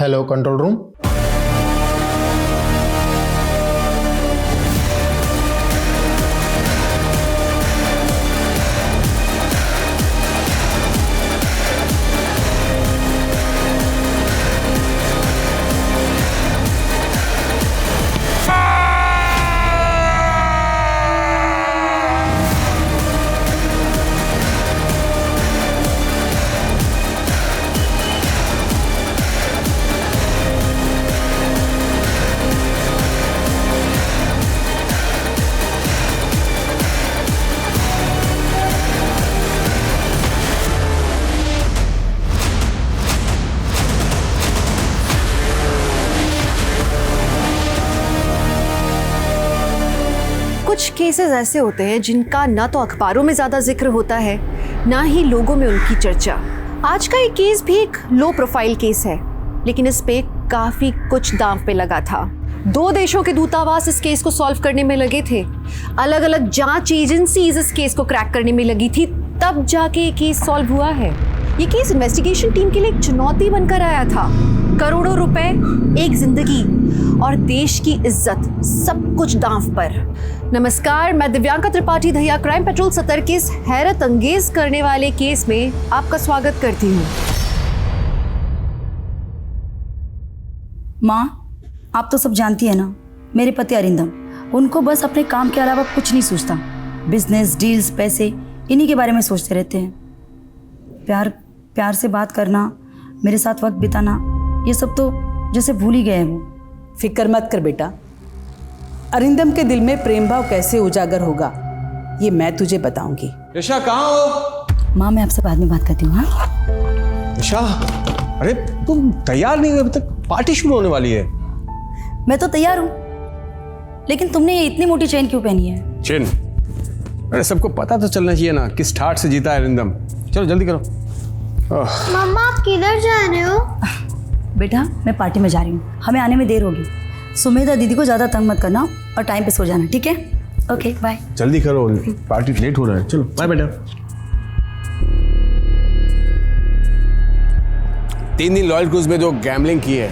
Hello control room. कुछ cases ऐसे होते हैं जिनका ना तो अखबारों में ज्यादा जिक्र होता है, ना ही लोगों में उनकी चर्चा। आज का ये केस भी एक लो प्रोफाइल केस है, लेकिन इस पे काफी कुछ दांव पे लगा था। 2 देशों के दूतावास इस केस को सॉल्व करने में लगे थे, अलग अलग जांच एजेंसीज इस केस को क्रैक करने में लगी थी, तब जाके ये केस सॉल्व हुआ है। ये केस इन्वेस्टिगेशन टीम के लिए एक चुनौती बनकर आया था। करोड़ों रुपए, एक जिंदगी और देश की इज्जत, सब कुछ दांव पर। नमस्कार, मैं दिव्यांका त्रिपाठी दहिया क्राइम पेट्रोल सतर के इस हैरत अंगेज करने वाले केस में आपका स्वागत करती हूँ। माँ, आप तो सब जानती है ना, मेरे पति अरिंदम, उनको बस अपने काम के अलावा कुछ नहीं सूझता। बिजनेस, डील्स, पैसे, इन्हीं के बारे में सोचते रहते हैं। प्यार से बात करना, मेरे साथ वक्त बिताना, ये सब तो जैसे भूल ही गए हैं वो। फिक्र मत कर बेटा, अरिंदम के दिल में प्रेम भाव कैसे उजागर होगा ये मैं तुझे बताऊंगी। यशा कहाँ हो? माँ, मैं आपसे बाद में बात करती हूँ। हाँ यशा, अरे तुम तैयार नहीं हुए अभी तक, पार्टी शुरू होने वाली है। मैं तो तैयार हूँ, लेकिन तुमने ये इतनी मोटी चेन क्यों पहनी है? चेन? अरे सबको पता तो चलना चाहिए ना किस ठाट से जीता है अरिंदम। चलो जल्दी करो। मम्मा, आप किधर जा रहे हो? बेटा, मैं पार्टी में जा रही हूँ, हमें आने में देर होगी। सुमेधा दीदी को ज़्यादा तंग मत करना और टाइम पे सो जाना, ठीक है? Okay, bye. जल्दी करो, पार्टी लेट हो रहा है। चलो बाय बेटा। 3 दिन लॉयल क्रूज में जो गैम्बलिंग की है,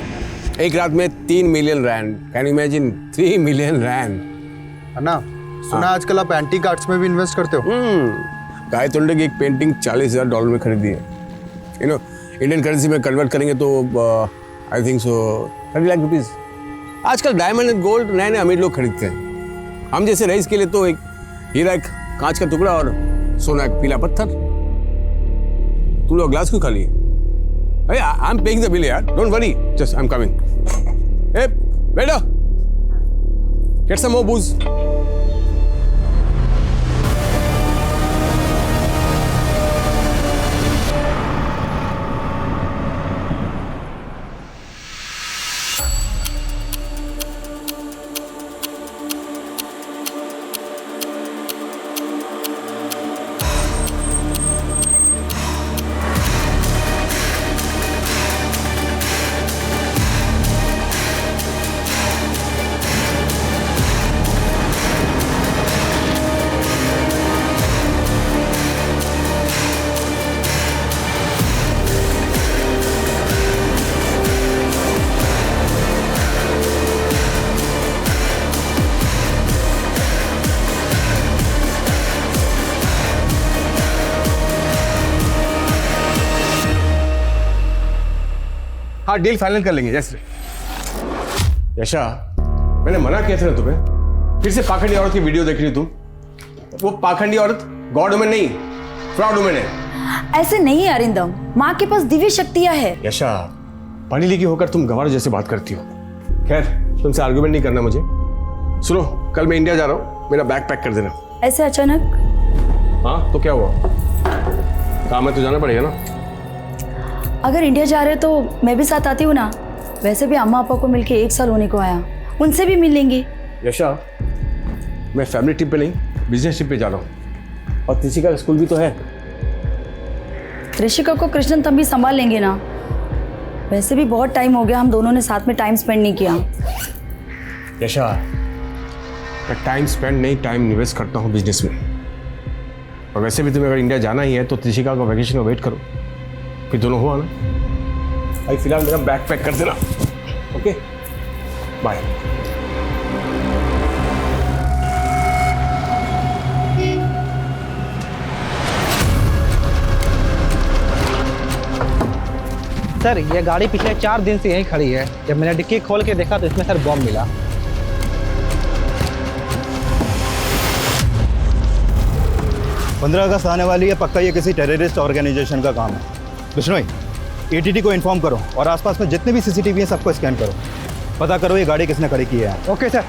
एक रात में 3 million rand. Can you imagine? 3 million rand. अन्ना, सुना आजकल आप एंटी कार्ड्स में भी इन्वेस्ट करते हो? गाय तोंडे की एक पेंटिंग $40,000 में खरीदी है। यू नो, इंडियन करेंसी में कन्वर्ट करेंगे तो I think so 30 lakh rupees. आजकल डायमंड एंड गोल्ड नए नए अमीर लोग खरीदते हैं। हम जैसे रईस के लिए तो एक हीरा, एक कांच का टुकड़ा और सोना एक पीला पत्थर। तुम लोग ग्लास क्यों खाली? अरे I am paying the bill यार, don't worry, just I am coming. ए बेटा, गेट सम मोर बूज। हाँ, डील फाइनल कर लेंगे। जैसे यशा, मैंने मना किया था ना तुम्हें, फिर से पाखंडी औरत की वीडियो देख रही तुम। वो पाखंडी औरत गॉड वुमन नहीं, फ्रॉड वुमन है। ऐसे नहीं है अरिंदम, माँ के पास दिव्य शक्तियाँ है। यशा, पढ़ी लिखी होकर तुम गंवार जैसे बात करती हो। खैर, तुमसे आर्गुमेंट नहीं करना मुझे। सुनो, कल मैं इंडिया जा रहा हूँ, मेरा बैग पैक कर देना। ऐसे अचानक? हाँ तो क्या हुआ, काम है तो जाना पड़ेगा ना। अगर इंडिया जा रहे तो मैं भी साथ आती हूँ ना। वैसे भी अम्मा पापा को मिलके 1 साल होने को आया, उनसे भी मिल लेंगे। यशा, मैं फैमिली ट्रिप पे नहीं, बिजनेस ट्रिप पे जा रहा हूँ, और त्रिशिका का स्कूल भी तो है। त्रिशिका को कृष्णन तब भी संभाल लेंगे ना। वैसे भी बहुत टाइम हो गया हम दोनों ने साथ में टाइम स्पेंड नहीं किया। यशा, मैं टाइम स्पेंड नहीं, टाइम निवेस्ट करता हूँ बिजनेस में। और वैसे भी तुम्हें अगर इंडिया जाना ही है तो त्रिशिका को वैकेशन में वेट करो, फिर दोनों हो आना। अभी फिलहाल मेरा बैग पैक कर देना, ओके बाय। सर ये गाड़ी पिछले 4 दिन से यहीं खड़ी है। जब मैंने डिक्की खोल के देखा तो इसमें सर बॉम्ब मिला। पंद्रह अगस्त आने वाली है, पक्का ये किसी टेररिस्ट ऑर्गेनाइजेशन का काम है। बिश्नोई, एटीटी को इन्फॉर्म करो और आसपास में जितने भी सीसीटीवी हैं सबको स्कैन करो, पता करो ये गाड़ी किसने खड़ी की है। Okay sir.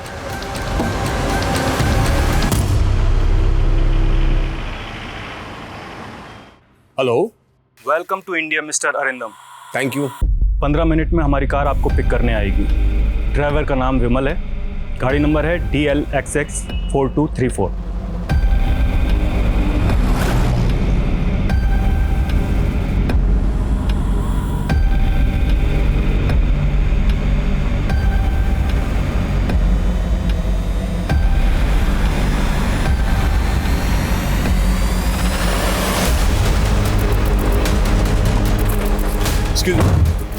Hello, welcome to India mister Arindam. Thank you. 15 minute में हमारी कार आपको पिक करने आएगी। ड्राइवर का नाम विमल है, गाड़ी नंबर है DLXX 4234।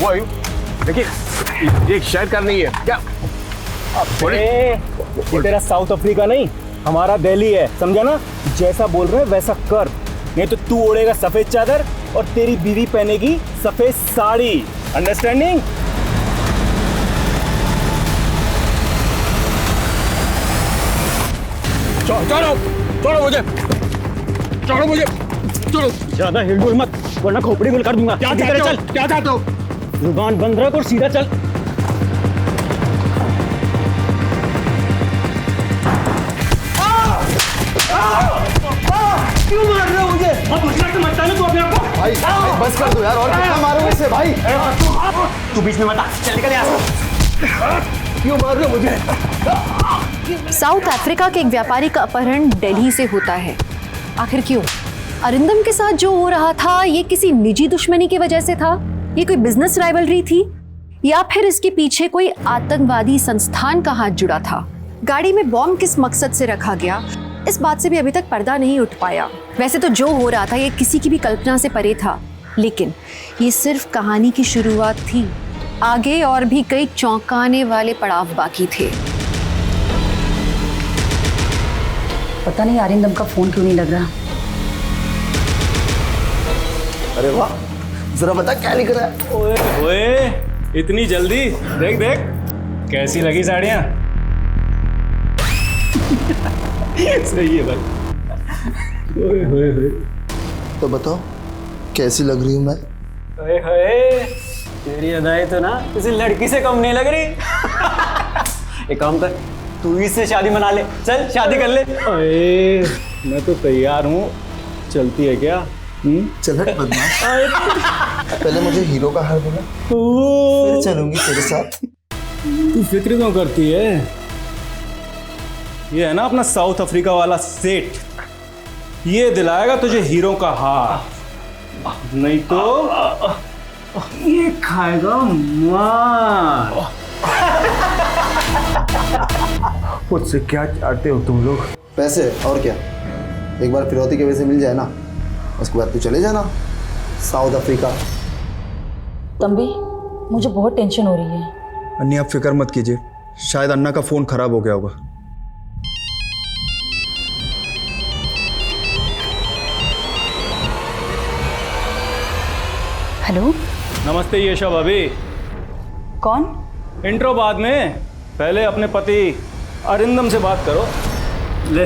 वो आयु, देखिए ये शायद कार नहीं है क्या? ये तेरा साउथ अफ्रीका नहीं, हमारा दिल्ली है, समझा ना? जैसा बोल रहे हैं वैसा कर, नहीं तो तू ओढ़ेगा सफेद चादर और तेरी बीवी पहनेगी सफेद साड़ी। अंडरस्टैंडिंग? छोड़ो छोड़ो मुझे, छोड़ो मुझे, छोड़ो। ज्यादा हिलडुल मत वरना खोपड़ी गुल कर दूंगा। क्या चाहते हो? क्या चाहते हो? जुबान बंद रख और सीधा चल। क्यों मार रहे हो मुझे? बहुत मुश्किल से मरता है ना तू अपने आप को। भाई बस कर दो यार, और कितना मारोगे इसे भाई? तू बीच में मत आ, चल निकल यहाँ से। क्यों मार रहे हो मुझे? साउथ अफ्रीका के एक व्यापारी का अपहरण दिल्ली से होता है। आखिर क्यों? अरिंदम के साथ जो हो रहा था ये किसी निजी दुश्मनी की वजह से था, ये कोई बिजनेस राइवलरी थी, या फिर इसके पीछे कोई आतंकवादी संस्थान का हाथ जुड़ा था? गाड़ी में बॉम्ब किस मकसद से रखा गया, इस बात से भी अभी तक पर्दा नहीं उठ पाया। वैसे तो जो हो रहा था ये किसी की भी कल्पना से परे था, लेकिन ये सिर्फ कहानी की शुरुआत थी। आगे और भी कई चौंकाने वाले पड़ाव बाकी थे। पता नहीं अरिंदम का फोन क्यों नहीं लग रहा। अरे वाह, जरा बता क्या लिख रहा है? ओए ओए, इतनी जल्दी? देख देख कैसी लगी साड़ियाँ। सही है भाई। ओए ओए ओए, तो बताओ कैसी लग रही हूँ मैं? ओए ओए, तेरी अदाएं तो ना किसी लड़की से कम नहीं लग रही। एक काम कर, तू इससे शादी मना ले, चल शादी कर ले। ओए मैं तो तैयार हूँ, चलती है क्या? चल हट बदमाश। पहले मुझे हीरो का हार बोला, फिर चलूंगी तेरे साथ। तू फिक्र क्यों करती है? ये है ना अपना साउथ अफ्रीका वाला सेठ, ये दिलाएगा तुझे हीरो का हार, नहीं तो ये खाएगा मार। मुझसे क्या चाहते हो तुम लोग? पैसे और क्या? एक बार फिरौती के वजह से मिल जाए ना, उसके बाद तू चले जाना साउथ अफ्रीका। तंबी, मुझे बहुत टेंशन हो रही है। अन्नी आप फिक्र मत कीजिए, शायद अन्ना का फ़ोन ख़राब हो गया होगा। हेलो, नमस्ते यशा भाभी। कौन? इंट्रो बाद में, पहले अपने पति अरिंदम से बात करो। ले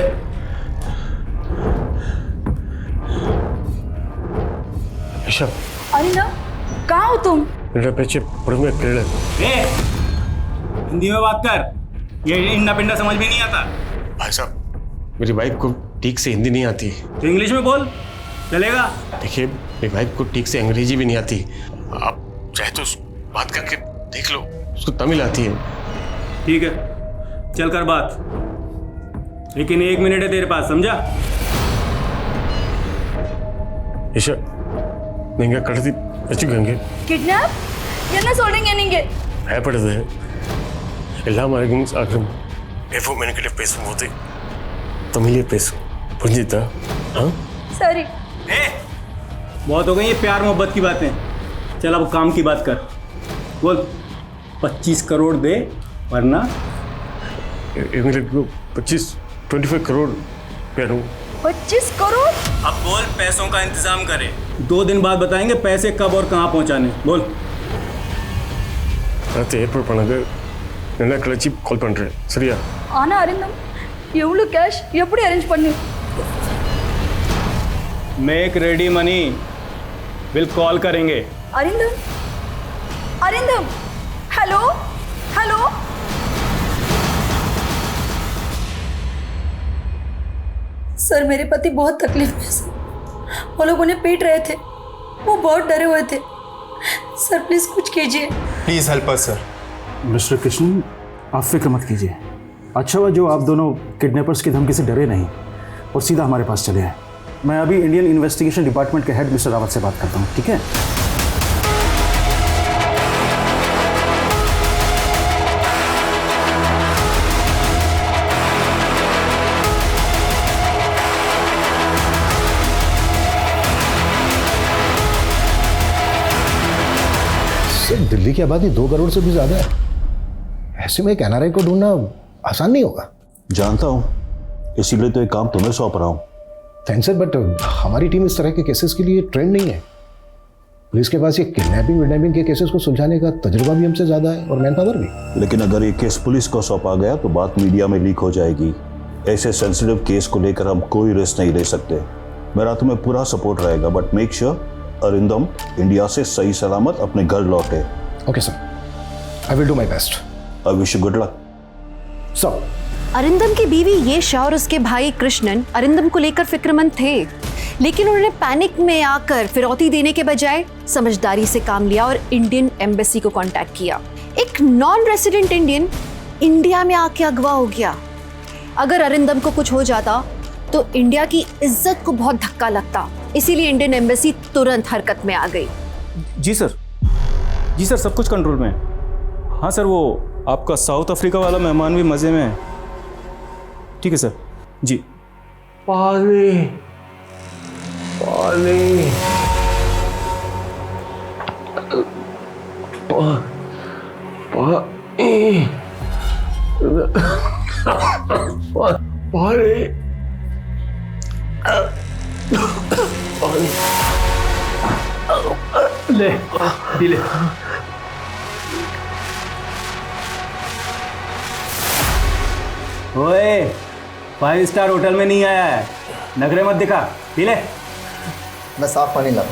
अरिंदम, कहाँ हो तुम? हिंदी में बात कर, ये इंडा पिंडा समझ में नहीं आता। भाई साहब, मेरी वाइफ को ठीक से हिंदी नहीं आती। तो इंग्लिश में बोल, चलेगा? देखिए मेरी वाइफ को ठीक से अंग्रेजी भी नहीं आती, आप चाहे तो बात करके देख लो, उसको तमिल आती है। ठीक है, चल कर बात, लेकिन 1 मिनट है तेरे पास, समझा? ईशा നിങ്ങൾ കടത്തി വെച്ചിരിക്കുകയെങ്കിൽ കിഡ്നാപ്പ്? என்ன சொல்றீங்க நீங்க? பயப்படுது எல்லாம் ஆகும் ஆகும். எப்போ மெனக்கிட்ட பேசும்போது தமிழே பேசு, புரிஞ்சுதா? हाँ सॉरी। बहुत हो गई ये प्यार मोहब्बत की बातें, चल अब काम की बात कर। बोल 25 करोड़ दे वरना 25 करोड़ पे दूँ। 25 करोड़? अब बोल पैसों का इंतजाम करे। 2 दिन बाद बताएंगे पैसे कब और कहाँ पहुँचाने। बोल। ஏற்பாடு பண்ணது என்ன கழிச்சு கால் பண்ணுறேன் சரியா? ஆனா அரிந்தம் எவ்வளவு கேஷ் எப்படி அரேஞ்ச் பண்ணி? Make ready money will call करेंगे। Arindam Arindam hello hello sir मेरे पति बहुत तकलीफ में सर, वो लोग उन्हें पीट रहे थे, वो बहुत डरे हुए थे सर, प्लीज कुछ कीजिए। Please help us sir. Mister Krishna, आप फिक्र मत कीजिए। अच्छा हुआ जो आप दोनों किडनैपर्स की धमकी से डरे नहीं और सीधा हमारे पास चले आए। मैं अभी इंडियन इन्वेस्टिगेशन डिपार्टमेंट के हेड मिस्टर रावत से बात करता हूँ, ठीक है? सर दिल्ली की आबादी 2 करोड़ से भी ज़्यादा है, ऐसे में एक एनआरआई को ढूंढना आसान नहीं होगा। जानता हूँ, इसीलिए तो एक काम तुम्हें सौंप रहा हूँ। थैंक्स सर, बट हमारी टीम इस तरह के केसेस के लिए ट्रेंड नहीं है। पुलिस के पास ये किडनैपिंग के केसेस को सुलझाने का तजुर्बा भी हमसे ज़्यादा है और मैन पावर भी। लेकिन अगर ये केस पुलिस को सौंपा गया तो बात मीडिया में लीक हो जाएगी। ऐसे सेंसिटिव केस को लेकर हम कोई रिस्क नहीं ले सकते। मेरा तुम्हें पूरा सपोर्ट रहेगा, but make sure Arindam India से सही सलामत अपने घर लौटे। Okay sir, I will do my best. I wish you good luck. Sir Arindam की बीवी येशा और उसके भाई कृष्णन अरिंदम को लेकर फिक्रमंद थे, लेकिन उन्होंने पैनिक में आकर फिरौती देने के बजाय समझदारी से काम लिया और इंडियन एम्बेसी को कांटेक्ट किया। एक नॉन रेसिडेंट इंडियन इंडिया में आके अगवा हो गया। अगर अरिंदम को कुछ हो जाता तो इंडिया की इज्जत को बहुत धक्का लगता, इसीलिए इंडियन एम्बेसी तुरंत हरकत में आ गई। जी सर, सब कुछ कंट्रोल में है। हाँ सर, वो आपका साउथ अफ्रीका वाला मेहमान भी मज़े में है। ठीक है सर जी। पानी पानी पानी ले दिले। ओए 5 स्टार होटल में नहीं आया है, नखरे मत दिखा। पी ले। मैं साफ पानी ला।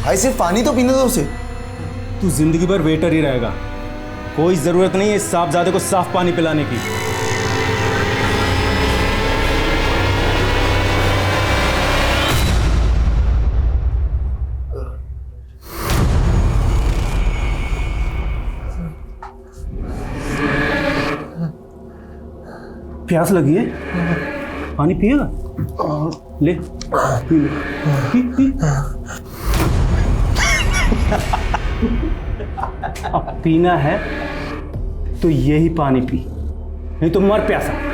भाई सिर्फ पानी तो पीने दो उसे। तू जिंदगी भर वेटर ही रहेगा, कोई जरूरत नहीं है इस सांपजादे को साफ पानी पिलाने की। प्यास लगी है, पानी पिएगा? ले पी ले। पी। अब पीना है तो यही पानी पी, नहीं तो मर प्यासा।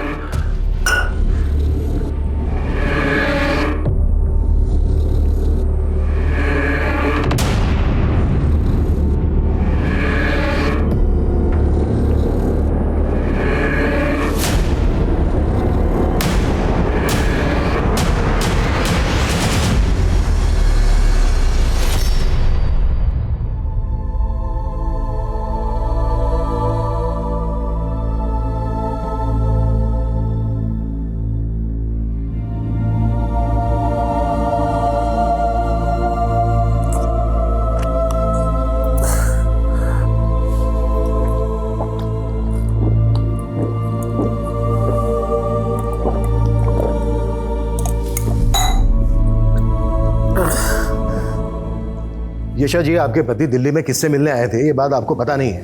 यशा जी, आपके पति दिल्ली में किससे मिलने आए थे ये बात आपको पता नहीं है।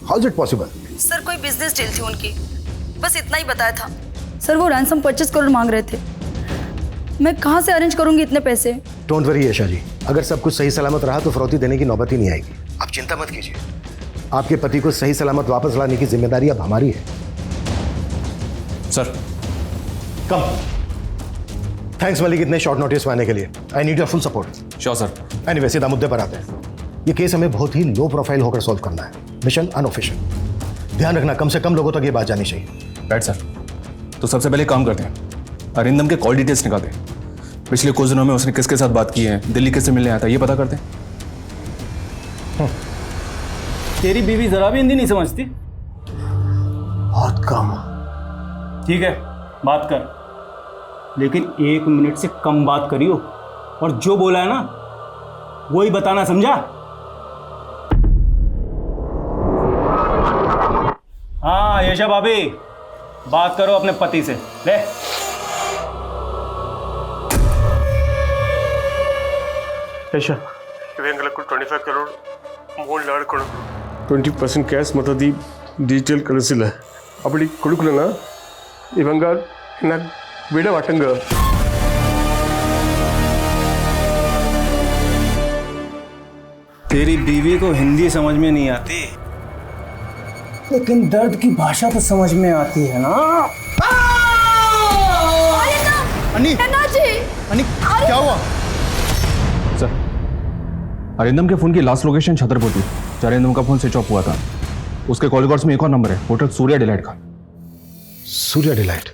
How is it possible? Sir कोई बिजनेस डील थी उनकी, बस इतना ही बताया था। सर वो रैंसम 25 करोड़ मांग रहे थे, मैं कहाँ से अरेंज करूंगी इतने पैसे? डोंट वरी यशा जी, अगर सब कुछ सही सलामत रहा तो फिरौती देने की नौबत ही नहीं आएगी, आप चिंता मत कीजिए। आपके पति को सही सलामत वापस लाने की जिम्मेदारी अब हमारी है। सर कम। थैंक्स मलिक, इतने शॉर्ट नोटिस में आने के लिए। I need your full support. Sure sir. Anyway, सीधा मुद्दे पर आते हैं। ये केस हमें बहुत ही लो प्रोफाइल होकर सॉल्व करना है। Mission unofficial. ध्यान रखना, कम से कम लोगों तक ये बात जानी चाहिए। Right sir. तो सबसे पहले काम करते हैं, अरिंदम के कॉल डिटेल्स निकालते हैं। पिछले कुछ दिनों में उसने किसके साथ बात की है, दिल्ली किससे मिलने आया था, ये पता करते हैं। तेरी बीवी जरा भी हिंदी नहीं समझती? बहुत कम। ठीक है, बात कर, लेकिन 1 मिनट से कम बात करियो, और जो बोला है ना वही बताना, समझा? हाँ यशा भाभी, बात करो अपने पति से। ले ಯಶ ಇವೆಂಗಲ 25 ಕರೋಡ್ ಮೂಲ ಲಾಡ್ ಕೊಡು 20% ಕ್ಯಾಶ್ ಮತ್ತದಿ ಡಿಜಿಟಲ್ ಕಳಿಸಿಲ್ಲ ಅಪ್ಪಡಿ ಕೊಡುಕಲನ ಇವಂಗ ನಾ ಬಿಡ ವಾಟಂಗ तेरी बीवी को हिंदी समझ में नहीं आती, लेकिन दर्द की भाषा तो समझ में आती है ना। अन्नी, अन्नी, क्या हुआ? सर, अरिंदम के फोन की लास्ट लोकेशन छतरपुर थी। अरिंदम का फोन स्विच ऑफ हुआ था। उसके कॉल रिकॉर्ड्स में एक और नंबर है, होटल सूर्या डिलाइट का। सूर्या डिलाइट?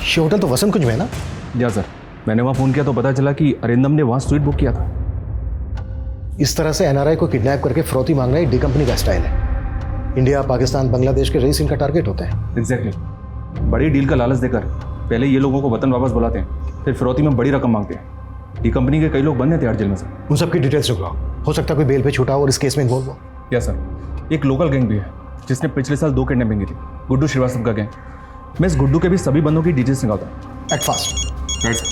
ये होटल तो वसंत कुंज में है ना? या सर, मैंने वहाँ फोन किया तो पता चला कि अरिंदम ने वहाँ स्वीट बुक किया था। इस तरह से एनआरआई को किडनैप करके फिरौती मांगना एक डी कंपनी का स्टाइल है। इंडिया, पाकिस्तान, बांग्लादेश के रईस इनका टारगेट होते हैं। एग्जैक्टली। बड़ी डील का लालच देकर पहले ये लोगों को वतन वापस बुलाते हैं, फिर फिरौती में बड़ी रकम मांगते हैं। डी कंपनी के कई लोग बंद हैं तिहाड़ जेल में सर। उन सबकी डिटेल्स निकलाओ, हो सकता है कोई बेल पे छूटा हो और इस केस में इन्वॉल्व हो। या सर, एक लोकल गैंग भी है जिसने पिछले साल 2 किडनैपिंग की थी, गुड्डू श्रीवास्तव का गैंग। मैं इस गुड्डू के भी सभी बंदों की डिटेल्स निकालता हूँ। Act fast. Right sir.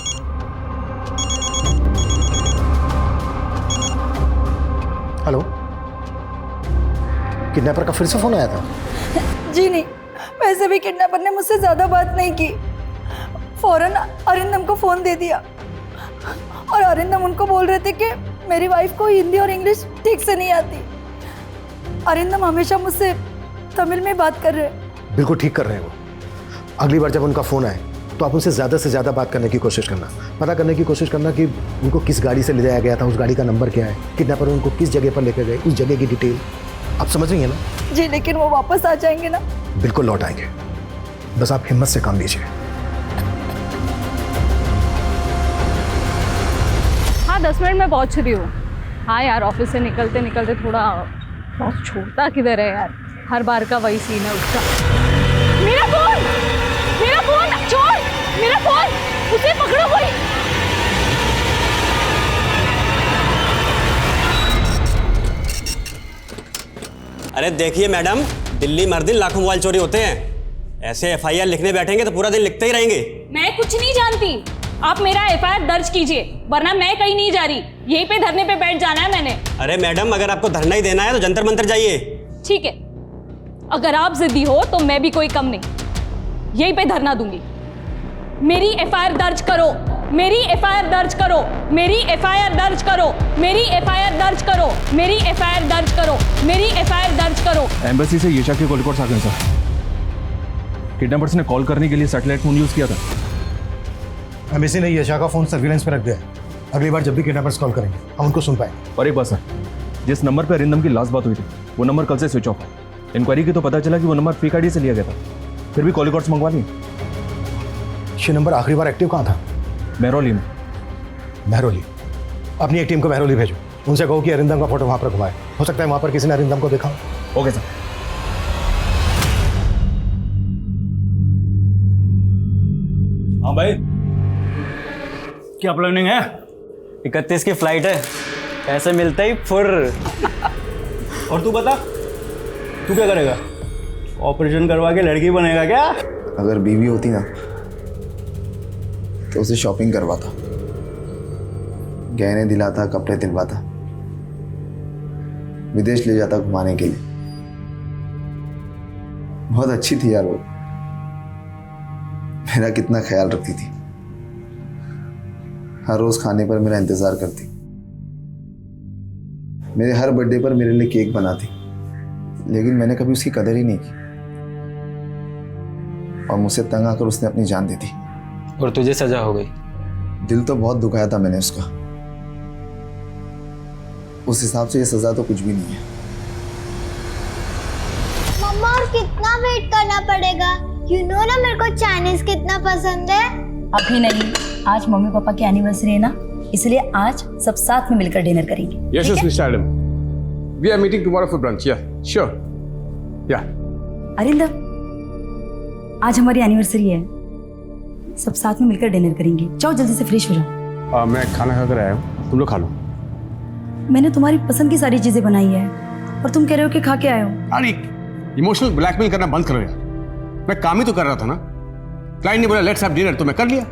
Hello, kidnapper का फिर से फोन आया था? जी नहीं, वैसे भी किडनैपर ने मुझसे ज़्यादा बात नहीं की। फौरन अरिंदम को फ़ोन दे दिया और अरिंदम उनको बोल रहे थे कि मेरी वाइफ को हिंदी और इंग्लिश ठीक से नहीं आती। अरिंदम हमेशा मुझसे तमिल में बात कर रहे हैं। बिल्कुल ठीक कर रहे हैं वो। अगली बार जब उनका फ़ोन आए तो आप उनसे ज़्यादा से ज़्यादा बात करने की कोशिश करना, पता करने की कोशिश करना कि उनको किस गाड़ी से ले जाया गया था, उस गाड़ी का नंबर क्या है, किडनैपर उनको किस जगह पर लेकर गए, उस जगह की डिटेल। आप समझ रही हैं ना? जी, लेकिन वो वापस आ जाएंगे ना? बिल्कुल लौट आएंगे, बस आप हिम्मत से काम लीजिए। हाँ 10 मिनट में पहुंच रही हूँ। हाँ यार, ऑफिस से निकलते निकलते थोड़ा बहुत छोड़ता किधर है यार, हर बार का वही सीन है उसका। मेरा फोन छोड़, मेरा फोन, उसे पकड़ो कोई। अरे देखिए मैडम, दिल्ली मर दिन लाखों मोबाइल चोरी होते हैं। ऐसे एफआईआर लिखने बैठेंगे तो पूरा दिन लिखते ही रहेंगे। मैं कुछ नहीं जानती, आप मेरा एफआईआर दर्ज कीजिए, वरना मैं कहीं नहीं जा रही, यहीं पे धरने पे बैठ जाना है मैंने। अरे मैडम, अगर आपको धरना ही देना है तो जंतर मंतर जाइए। ठीक है, अगर आप जिद्दी हो तो मैं भी कोई कम नहीं, यहीं पे धरना दूंगी। मेरी एफआईआर दर्ज करो, मेरी एफआईआर दर्ज करो, मेरी एफआईआर दर्ज करो, मेरी एफआईआर दर्ज करो, मेरी एफआईआर दर्ज करो, मेरी एफआईआर दर्ज करो। एम्बेसी से यशा के कॉल रिकॉर्ड्स आ गए सर। किडनैपर्स ने कॉल करने के लिए सैटेलाइट फोन यूज किया था। एम्बेसी ने यशा का फोन सर्विलेंस पे रख दिया है। अगली बार जब भी किडनैपर्स कॉल करेंगे हम उनको सुन पाए। और एक बात सर, जिस नंबर पर अरिंदम की लास्ट बात हुई थी वो नंबर कल से स्विच ऑफ है। इंक्वायरी की तो पता चला कि वो नंबर फेक आईडी से लिया गया था, फिर भी कॉल रिकॉर्ड्स मंगवा लिए। ये नंबर आखिरी बार एक्टिव कहाँ था? महरौली में। महरौली? अपनी एक टीम को महरौली भेजो, उनसे कहो कि अरिंदम का फोटो वहाँ पर घुमाए। हो सकता है वहाँ पर किसी ने अरिंदम को देखा हो। Okay sir. हाँ भाई, क्या प्लानिंग है? 31 की फ्लाइट है, ऐसे मिलते ही फुर। और तू बता, तू क्या करेगा? ऑपरेशन करवा के लड़की बनेगा क्या? अगर बीवी होती ना तो उसे शॉपिंग करवाता, गहने दिलाता, कपड़े दिलवाता, विदेश ले जाता घुमाने के लिए। बहुत अच्छी थी यार वो, मेरा कितना ख्याल रखती थी, हर रोज खाने पर मेरा इंतजार करती, मेरे हर बर्थडे पर मेरे लिए केक बनाती, लेकिन मैंने कभी उसकी कदर ही नहीं की और मुझसे तंग आकर उसने अपनी जान दे दी। और तुझे सजा हो गई। दिल तो बहुत दुखाया था मैंने उसका। उस हिसाब से ये सजा तो कुछ भी नहीं है। मम्मा और कितना वेट करना पड़ेगा? यू नो ना मेरे को चाइनीज कितना पसंद है। अभी नहीं, आज मम्मी पापा की एनिवर्सरी है ना, इसलिए आज सब साथ में मिलकर डिनर करेंगे। Yes, yes, Mr. Adam. We are meeting tomorrow for brunch. Yeah, sure. Yeah. Arindam, आज हमारी एनिवर्सरी है, सब साथ में मिलकर डिनर करेंगे। जाओ जल्दी से फ्रेश हो जाओ। मैं खाना खाकर आया हूँ, तुम लोग खा लो। मैंने तुम्हारी पसंद की सारी चीजें बनाई है और तुम कह रहे हो कि खा के आए हो। अरे इमोशनल ब्लैकमेल करना बंद करो यार। मैं काम ही तो कर रहा था ना। क्लाइंट ने बोला लेट्स हैव डिनर तो मैं कर लिया।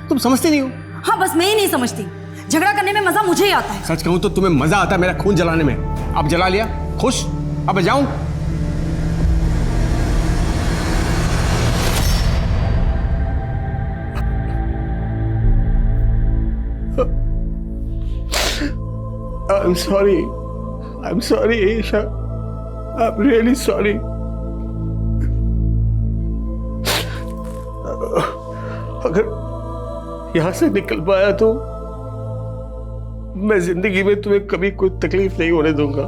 तुम समझते नहीं हो। हाँ, बस मैं ही नहीं समझती। झगड़ा करने में मजा मुझे ही आता है। सच कहूं तो तुम्हें मजा आता है मेरा खून जलाने में। अब जला लिया, खुश? अब मैं जाऊं? I'm sorry. I'm sorry, Aisha. I'm really sorry. अगर यहां से निकल पाया तो मैं जिंदगी में तुम्हें कभी कोई तकलीफ नहीं होने दूंगा।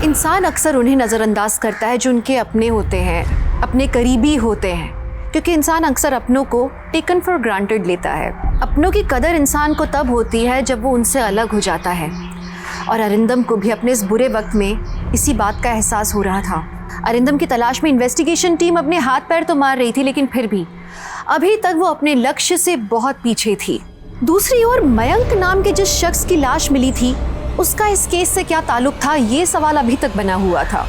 इंसान अक्सर उन्हें नज़रअंदाज करता है जो उनके अपने होते हैं, अपने करीबी होते हैं, क्योंकि इंसान अक्सर अपनों को टेकन फॉर ग्रांटेड लेता है। अपनों की कदर इंसान को तब होती है जब वो उनसे अलग हो जाता है, और अरिंदम को भी अपने इस बुरे वक्त में इसी बात का एहसास हो रहा था। अरिंदम की तलाश में इन्वेस्टिगेशन टीम अपने हाथ पैर तो मार रही थी, लेकिन फिर भी अभी तक वो अपने लक्ष्य से बहुत पीछे थी। दूसरी ओर मयंक नाम के जिस शख्स की लाश मिली थी, उसका इस केस से क्या ताल्लुक था, ये सवाल अभी तक बना हुआ था।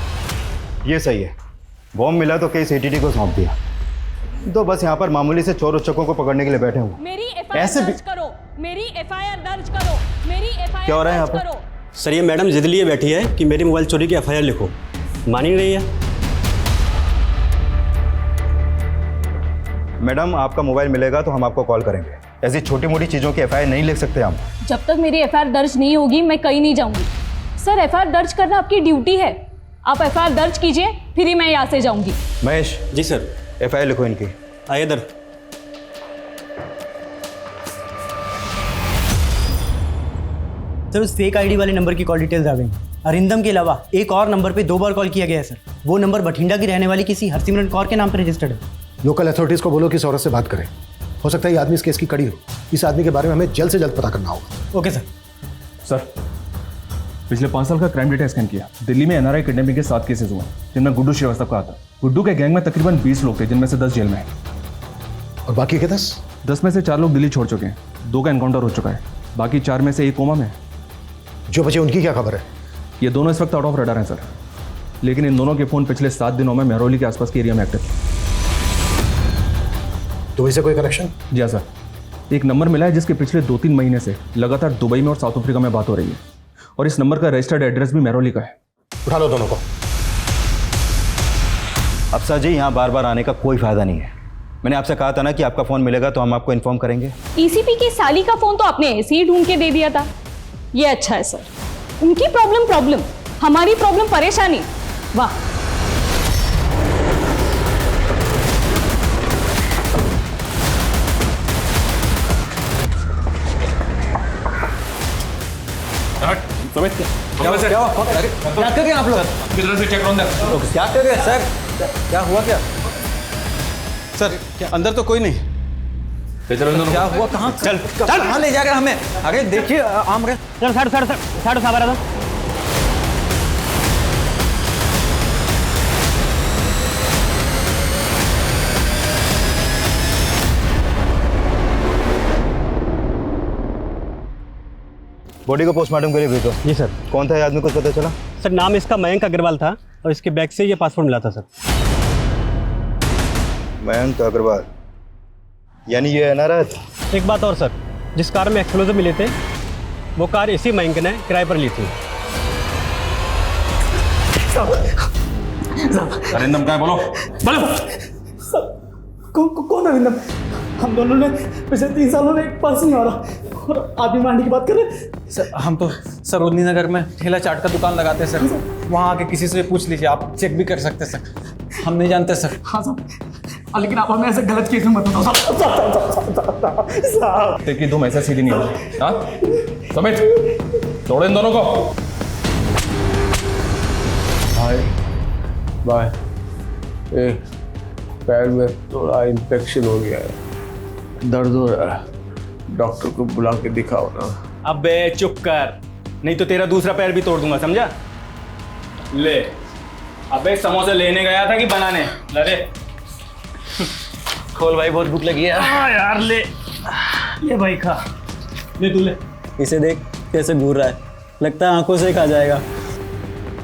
ये सही है, बॉम्ब मिला तो केस एटीटी को सौंप दिया, तो बस यहाँ पर मामूली से चोर उच्चकों को पकड़ने के लिए बैठे हुए। मेरी एफआईआर दर्ज करो, मेरी एफआईआर दर्ज करो, मेरी एफआईआर क्या हो रहा है यहाँ दर्ज पर? करो। सर ये मैडम जिद लिए बैठी है कि मेरी मोबाइल चोरी की एफआईआर लिखो, मान ही नहीं रही है। मैडम आपका मोबाइल मिलेगा तो हम आपको कॉल करेंगे। ऐसी छोटी मोटी चीज़ों की एफआईआर नहीं लिख सकते हम। जब तक मेरी एफआईआर दर्ज नहीं होगी मैं कहीं नहीं जाऊंगी। सर एफआईआर दर्ज करना आपकी ड्यूटी है, आप एफआईआर दर्ज कीजिए, फिर ही मैं यहाँ से जाऊंगी। महेश जी सर। एफआईआर लिखो इनकी। आइए इधर। सर उस फेक आईडी वाले नंबर की कॉल डिटेल्स आ गई। अरिंदम के अलावा एक और नंबर पे 2 बार कॉल किया गया है सर। वो नंबर बठिंडा की रहने वाली किसी हरसिमरन कौर के नाम पर रजिस्टर्ड है। लोकल अथॉरिटीज़ को बोलो कि इस औरत से बात करें। हो सकता है ये आदमी इस केस की कड़ी हो। इस आदमी के बारे में हमें जल्द से जल्द पता करना होगा। Okay sir. सर पिछले 5 साल का क्राइम डेटा स्कैन किया। दिल्ली में एनआरआई किडनैपिंग के 7 केसेस हुए, जिनमें गुड्डू श्रीवास्तव का आता। गुड्डू के गैंग में तकरीबन 20 लोग थे, जिनमें से 10 जेल में हैं। और बाकी के 10 में से 4 लोग दिल्ली छोड़ चुके हैं, 2 का एनकाउंटर हो चुका है, बाकी 4 में से 1 कोमा में है। जो बचे उनकी क्या खबर है? ये दोनों इस वक्त आउट ऑफ रडार हैं सर, लेकिन इन दोनों के फ़ोन पिछले 7 दिनों में मेहरौली के आसपास के एरिया में एक्टिव। दुबई से कोई कनेक्शन? जी हाँ सर, एक नंबर मिला है जिसके पिछले 2-3 महीने से लगातार दुबई में और साउथ अफ्रीका में बात हो रही है, और इस नंबर का रजिस्टर्ड एड्रेस भी मेहरौली का है। उठा लो दोनों को। अफसर जी यहाँ बार बार आने का कोई फायदा नहीं है। मैंने आपसे कहा था ना कि आपका फ़ोन मिलेगा तो हम आपको इन्फॉर्म करेंगे। ईसीपी की साली का फोन तो आपने ऐसे ही ढूंढ के दे दिया था। ये अच्छा है सर, उनकी प्रॉब्लम, हमारी प्रॉब्लम परेशानी। वाह। क्या कर रहे हैं आप लोग? किधर से चेक क्या कर रहे हैं सर? क्या हुआ क्या? सर क्या अंदर तो कोई नहीं? क्या हुआ? कहाँ ले जाकर हमें? अरे देखिए आम रहे। सर साबर बॉडी को पोस्टमार्टम के लिए भेजो। जी सर। कौन था ये आदमी, कुछ पता चला? सर नाम इसका मयंक अग्रवाल था, और इसके बैग से ये पासपोर्ट मिला था सर। मयंक अग्रवाल, यानी ये एनआरआई था? एक बात और सर, जिस कार में एक्सप्लोजिव मिले थे वो कार इसी मयंक ने किराए पर ली थी। अरिंदम कहाँ है? बोलो। कौन अरिंदम? हम दोनों ने पिछले 3 सालों में एक पर्स नहीं मारा और आप भी मारने की बात कर रहे हैं? सर हम तो सरोजनी नगर में ठेला चाट का दुकान लगाते हैं सर। वहाँ आके किसी से पूछ लीजिए, आप चेक भी कर सकते हैं सर। हम नहीं जानते सर। हाँ साहब, लेकिन आप हमें ऐसे गलत केस में मत बताओ साहब। तेरी तुम ऐसा सीधी नहीं होगी। हाँ समित, छोड़ो इन दोनों को। बाय। पैर में थोड़ा इन्फेक्शन हो गया है, दर्द हो रहा है, डॉक्टर को बुला के दिखाओ ना। अबे चुप कर, नहीं तो तेरा दूसरा पैर भी तोड़ दूंगा, समझा? ले। अबे समोसे लेने गया था कि बनाने? ले खोल भाई, बहुत भूख लगी है। यार ले भाई खा, ले तू ले। इसे देख कैसे घूर रहा है, लगता है आंखों से खा जाएगा।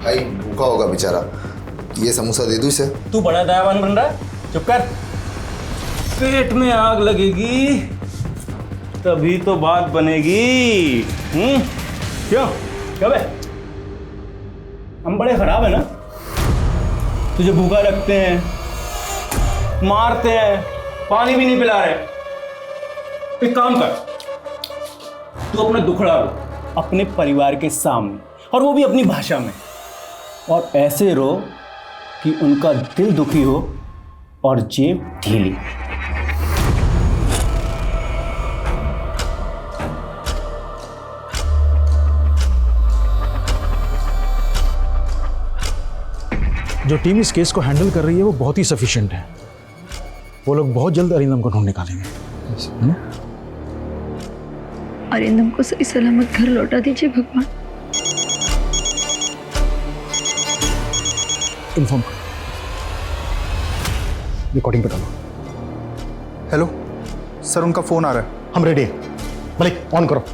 भाई भूखा होगा बेचारा, ये समोसा दे दूँ इसे? तू बड़ा दयावान बन रहा है, चुप कर। पेट में आग लगेगी तभी तो बात बनेगी। क्यों क्या बे? हम बड़े खराब है ना? तुझे भूखा रखते हैं, मारते हैं, पानी भी नहीं पिला रहे। एक काम कर, तू अपना दुखड़ा रो अपने परिवार के सामने, और वो भी अपनी भाषा में, और ऐसे रो कि उनका दिल दुखी हो और जेब ढीली। जो टीम इस केस को हैंडल कर रही है वो बहुत ही सफिशिएंट है। वो लोग बहुत जल्द अरिंदम को ढूंढ निकालेंगे। अरिंदम को सही सलामत घर लौटा दीजिए भगवान। इन्फॉर्म करो, रिकॉर्डिंग पे डालो। हेलो सर, उनका फोन आ रहा है। हम रेडी हैं। मलिक ऑन करो,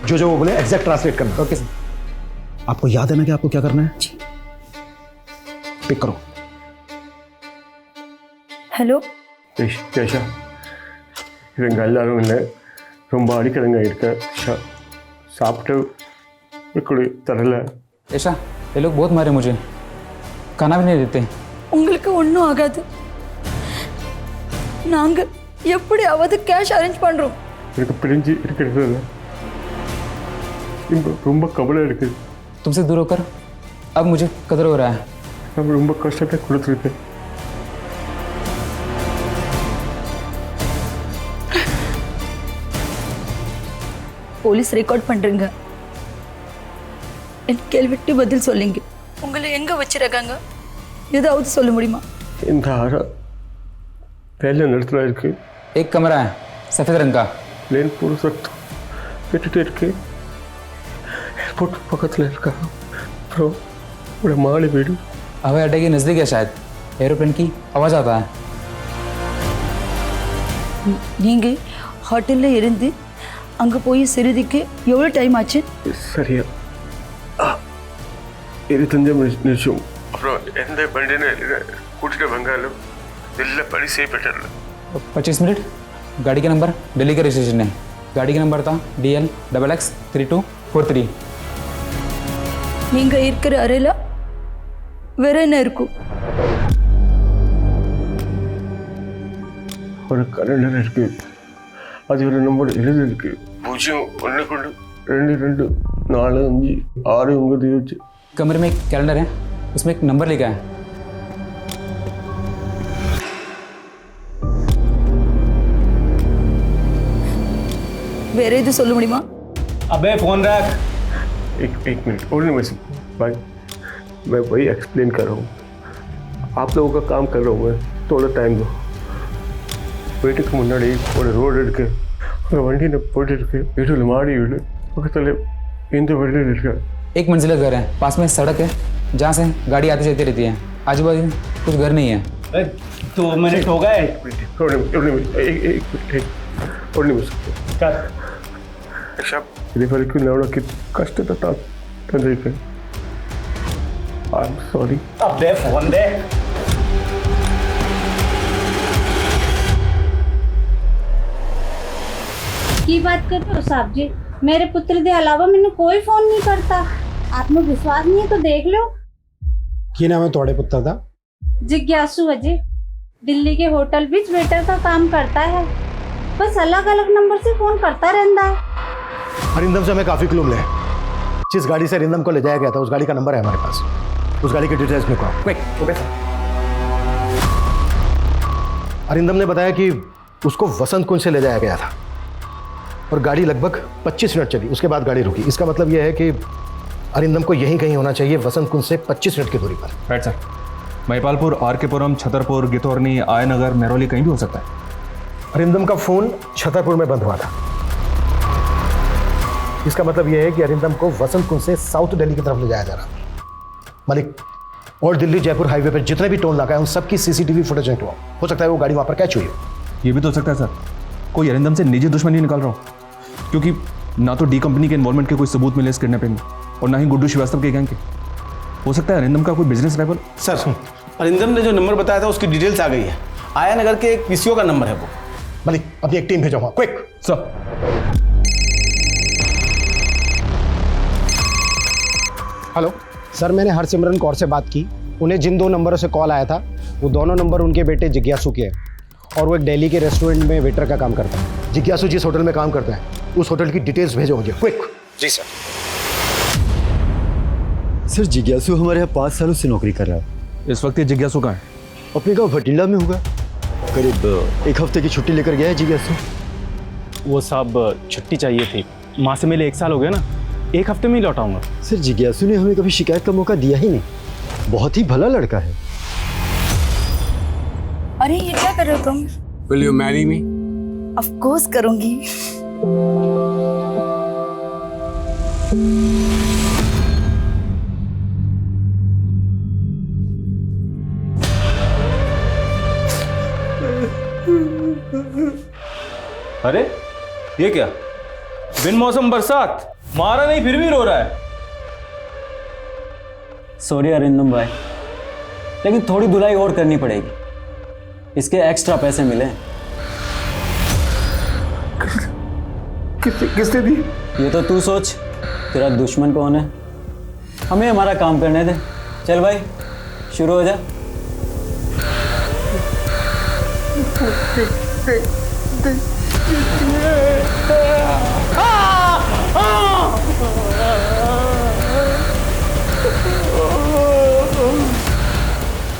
जो वो बोले एग्जैक्ट ट्रांसलेट करना। Okay sir. आपको याद है ना कि आपको क्या करना है? पिक करो। ஹலோ கேஷா, இவங்க எல்லாரும் இல்லை, ரொம்ப அடிக்கடங்க இருக்க, சாப்பிட்டு இப்படி தரல। ऐशा, ये लोग बहुत मारे मुझे, खाना भी नहीं देते। உங்களுக்கு ஒன்றும் ஆகாது, நாங்க எப்படியாவது கேஷ் அரேஞ்ச் பண்றோம்। எனக்கு பிரிஞ்சு இருக்கிறது ரொம்ப கவலை இருக்குது। तुमसे दूर होकर अब मुझे कदर हो रहा है। हम ரொம்ப கஷ்டத்தை கொடுத்துருக்கேன்। போலீஸ் ரெக்கார்ட் பண்றீங்க, என் கேள்விக்கு பதில் சொல்லுங்க। உங்களை எங்க வச்சிருக்காங்க ஏதாவது சொல்ல முடியுமா? இந்த ஆரா पहले नड़ता இருக்கு। एक कमरा है सफेद रंग का, प्लेन पूरा सख्त पेट இருக்கு, एयरपोर्ट பக்கத்துல இருக்கா, ப்ரோ ஒரு மாடி வீடு। हवाई अड्डे के नज़दीक है शायद, एरोप्लेन की आवाज़ आता है। நீங்க ஹோட்டல்ல இருந்து அங்க போய் சிறுதிக்கு எவ்வளவு டைம் ஆச்சு? சரியா 25 நிமிஷம்। அப்புறம் எந்த பண்டினை கூட்டிட்டு வந்தாலும் दिल्ली बड़ी से पेट्रोल 25 मिनट। गाड़ी का नंबर दिल्ली का रजिस्ट्रेशन है। गाड़ी का नंबर था DL XX3243। நீங்க இருக்கிற அறையில வேற என்ன இருக்கும்? ஒரு கலண்டர் இருக்கு, அது ஒரு நம்பர் எழுதிருக்கு, 01122456 कमरे में एक कैलेंडर है, उसमें एक नंबर लिखा है। வேற எது சொல்ல முடியுமா? अबे फोन रख। एक मिनट और नहीं भाई, मैं वही एक्सप्लेन कर रहा हूँ, आप लोगों का काम कर रहा हूँ मैं, थोड़ा टाइम दो। வீட்டுக்கு முன்னாடி ஒரு ரோடு இருக்கு, அங்கே வண்டியில் போயிட்டு இருக்கு, வீட்டில் மாடி வீடு பக்கத்தில் இந்த வீடு இருக்கு। एक मंजिला घर है, पास में सड़क है जहाँ से गाड़ी आती जाती रहती है, आजू बाजू कुछ घर नहीं है। 2 मिनट हो गए। एक मिनट और नहीं इदिवరకు నవ్వడానికి కష్టత తండ్రికి। I'm sorry। अबे फोन दे। की बात कर रहे हो साहब जी? मेरे पुत्र के अलावा मैंने कोई फोन नहीं करता। आपको विश्वास नहीं है तो देख लो। की नाम है थोड़े पुत्र दा? जिज्ञासु अजय। दिल्ली के होटल भी वेटर का काम करता है, बस अलग अलग नंबर से फोन करता रहता है। अरिंदम से हमें काफ़ी क्लू मिले हैं। जिस गाड़ी से अरिंदम को ले जाया गया था उस गाड़ी का नंबर है हमारे पास। उस गाड़ी की डिटेल्स में कौन? Okay sir. अरिंदम ने बताया कि उसको वसंत कुंज से ले जाया गया था और गाड़ी लगभग 25 मिनट चली, उसके बाद गाड़ी रुकी। इसका मतलब यह है कि अरिंदम को यहीं कहीं होना चाहिए, वसंत कुंज से 25 मिनट की दूरी पर। Right sir. महिपालपुर, आर.के.पुरम, छतरपुर, गितौरनी, आयनगर, मेहरौली कहीं भी हो सकता है। अरिंदम का फोन छतरपुर में बंद हुआ था। इसका मतलब यह है कि अरिंदम को वसंत कुंज से साउथ दिल्ली की तरफ ले जाया जा रहा था। मलिक, और दिल्ली जयपुर हाईवे पर जितने भी टोल नाका है उन सबकी सीसीटीवी फुटेज निकलवाओ। हो सकता है वो गाड़ी वहां पर कैच हुई हो। ये भी तो हो सकता है सर, कोई अरिंदम से निजी दुश्मनी निकाल रहा हो, क्योंकि ना तो डी कंपनी के इन्वॉल्वमेंट के कोई सबूत मिले इस किडनैपिंग में और ना ही गुड्डू श्रीवास्तव के गैंग के। हो सकता है अरिंदम का कोई बिजनेस राइवल। सर, अरिंदम ने जो नंबर बताया था उसकी डिटेल्स आ गई है। आया नगर के एक पीसीओ का नंबर है वो। मलिक, अपनी एक टीम भेजो वहां, क्विक। सर। हेलो सर, मैंने हरसिमरन कौर से बात की। उन्हें जिन 2 नंबरों से कॉल आया था वो दोनों नंबर उनके बेटे जिज्ञासु के हैं और वो एक दिल्ली के रेस्टोरेंट में वेटर का काम करता है। जिज्ञासु जिस होटल में काम करता है उस होटल की डिटेल्स भेजो मुझे, क्विक। जी सर। सर, जिज्ञासु हमारे यहाँ 5 सालों से नौकरी कर रहा है। इस वक्त ये जिज्ञासु कहाँ है? अपने गाँव भटिंडा में होगा। करीब 1 हफ्ते की छुट्टी लेकर गया है जिज्ञासु। वो साहब छुट्टी चाहिए थी, माँ से मिले 1 साल हो गया ना, 1 हफ्ते में ही लौटाऊंगा। सर, जिज्ञासु ने हमें कभी शिकायत का मौका दिया ही नहीं, बहुत ही भला लड़का है। अरे ये क्या कर रहे हो तुम? Will you marry me? Of course करूंगी। अरे ये क्या, बिन मौसम बरसात, मारा नहीं फिर भी रो रहा है। सॉरी अरिंदम भाई, लेकिन थोड़ी धुलाई और करनी पड़ेगी, इसके एक्स्ट्रा पैसे मिले। किसने दी? ये तो तू सोच, तेरा दुश्मन कौन है। हमें हमारा काम करने दे। चल भाई शुरू हो जा।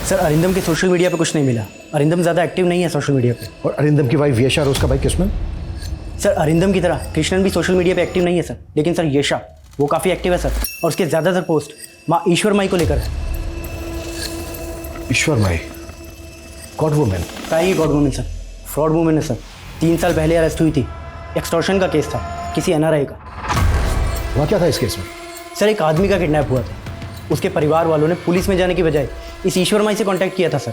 सर, अरिंदम के सोशल मीडिया पे कुछ नहीं मिला। अरिंदम ज़्यादा एक्टिव नहीं है सोशल मीडिया पे। और अरिंदम की वाइफ यशा और उसका भाई कृष्णन? सर, अरिंदम की तरह कृष्णन भी सोशल मीडिया पे एक्टिव नहीं है सर, लेकिन सर यशा वो काफ़ी एक्टिव है सर, और उसके ज़्यादातर पोस्ट माँ ईश्वर माई को लेकर है। ईश्वर माई गॉड वुमेन? क्या ही god woman sir, fraud woman है सर। 3 साल पहले अरेस्ट हुई थी, एक्सटॉर्शन का केस था किसी NRI का। वहाँ क्या था इस केस में? सर, एक आदमी का किडनैप हुआ था। उसके परिवार वालों ने पुलिस में जाने की बजाय इस ईश्वर माई से कांटेक्ट किया था सर,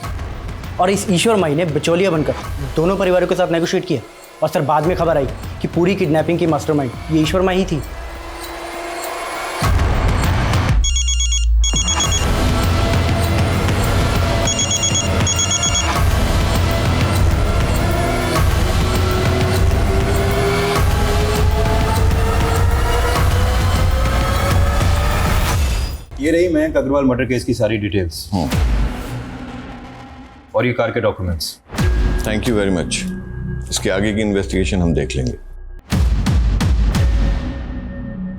और इस ईश्वर माई ने बिचौलिया बनकर दोनों परिवारों के साथ नेगोशिएट किया, और सर बाद में खबर आई कि पूरी किडनैपिंग की मास्टरमाइंड ये ईश्वर माई ही थी। ये रही मयंक अग्रवाल मर्डर केस की सारी डिटेल्स और ये कार के documents. Thank you very much. इसके आगे की इन्वेस्टिगेशन हम देख लेंगे।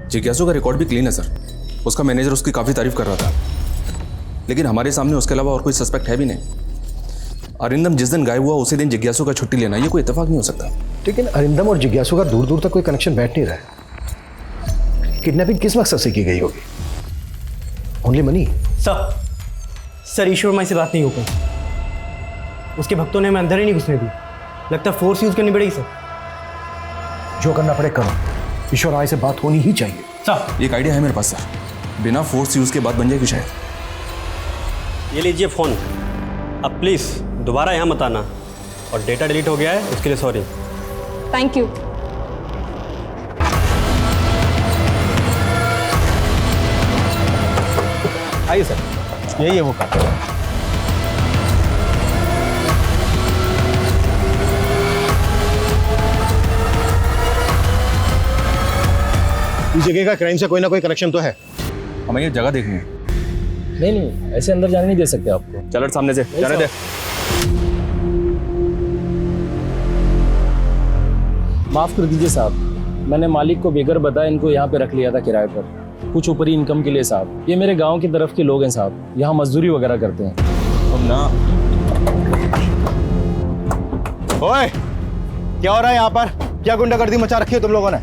जिज्ञासु का रिकॉर्ड भी क्लीन है सर। उसका मैनेजर उसकी काफ़ी तारीफ कर रहा था, लेकिन हमारे सामने उसके अलावा और कोई सस्पेक्ट है भी नहीं। अरिंदम जिस दिन गायब हुआ उसी दिन जिज्ञासु का छुट्टी लेना, ये कोई इत्तेफाक नहीं हो सकता। लेकिन अरिंदम और जिज्ञासु का दूर दूर तक कोई कनेक्शन बैठ नहीं रहा है। किडनैपिंग किस मकसद से की गई होगी? Only money? सर ईश्वर माई से बात नहीं हो पाई। उसके भक्तों ने हमें अंदर ही नहीं घुसने दी। लगता है फोर्स यूज करनी पड़ेगी सर। जो करना पड़े करो, ईश्वर माई से बात होनी ही चाहिए। सर एक आइडिया है मेरे पास सर, बिना फोर्स यूज के बात बन जाएगी शायद। ये लीजिए फ़ोन, अब प्लीज़ दोबारा यहाँ मत आना, और डेटा डिलीट हो गया है उसके लिए सॉरी। Thank you. आइए सर, यही है वो कार। इस जगह का क्राइम से कोई ना कोई कनेक्शन तो है। हमें ये जगह देखनी है। नहीं ऐसे अंदर जाने नहीं दे सकते आपको। चल सामने से जाने दे। माफ़ कर दीजिए साहब, मैंने मालिक को बेगर बताया इनको यहाँ पे रख लिया था किराए पर, कुछ ऊपरी इनकम के लिए साहब। ये मेरे गांव की तरफ के लोग हैं साहब, यहाँ मजदूरी वगैरह करते हैं। अब ना ओए, क्या हो रहा है यहाँ पर? क्या गुंडागर्दी मचा रखी है तुम लोगों ने?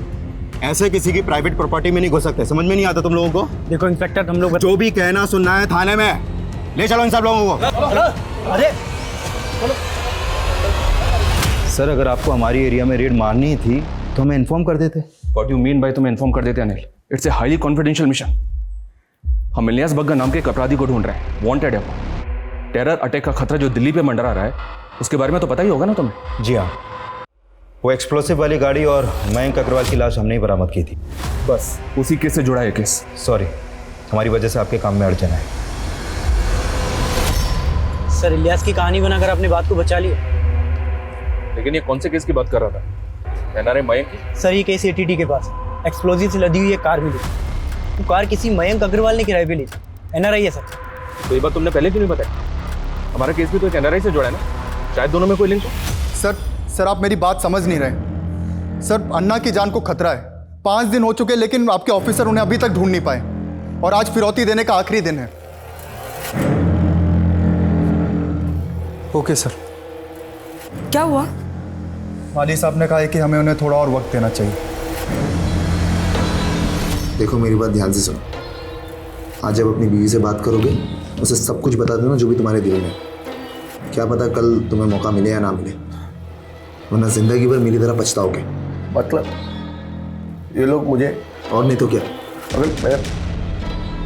ऐसे किसी की प्राइवेट प्रॉपर्टी में नहीं घुस सकते, समझ में नहीं आता तुम लोगों को? देखो इंस्पेक्टर, हम लोग जो भी कहना सुनना है थाने में ले चलो इन सब लोगों को। अरे सर, अगर आपको हमारी एरिया में रेड मारनी थी तो हमें इन्फॉर्म कर देते। व्हाट यू मीन बाय तुम्हें इन्फॉर्म कर देते Anil? It's a highly confidential mission. हम इलियास बग्गा नाम के एक अपराधी को ढूंढ रहे हैं, वांटेड है वो। टेरर अटैक का खतरा जो दिल्ली पे मंडरा रहा है, उसके बारे में तो पता ही होगा ना तुम्हें? जी हाँ, वो एक्सप्लोसिव वाली गाड़ी और मयंक अग्रवाल की लाश हमने ही बरामद की थी। बस उसी केस से जुड़ा है केस। सॉरी, हमारी वजह से आपके काम में अड़चन है। सर, इलियास की कहानी बनाकर अपनी बात को बचा लिया। लेकिन ये कौन से केस की बात कर रहा था? एनआरआई मयंक की? सर, ये केस एटीटी के पास एक्सप्लोजिव से लदी हुई एक कार मिली। वो कार किसी मयंक अग्रवाल ने किराए पे ली। एनआरआई है सर। तो ये बात तुमने पहले क्यों नहीं बताया? हमारा केस भी तो एक एनआरआई से जुड़ा है ना, शायद दोनों में कोई लिंक हो। सर आप मेरी बात समझ नहीं रहे। सर, अन्ना की जान को खतरा है। 5 दिन हो चुके लेकिन आपके ऑफिसर उन्हें अभी तक ढूंढ नहीं पाए और आज फिरौती देने का आखिरी दिन है। Okay sir. क्या हुआ? वाली साहब ने कहा है कि हमें उन्हें थोड़ा और वक्त देना चाहिए। देखो, मेरी बात ध्यान से सुनो। आज जब अपनी बीवी से बात करोगे उसे सब कुछ बता देना जो भी तुम्हारे दिल में। क्या पता कल तुम्हें मौका मिले या ना मिले, वरना जिंदगी भर मेरी तरह पछताओगे। मतलब ये लोग मुझे, और नहीं तो क्या, अगर मैं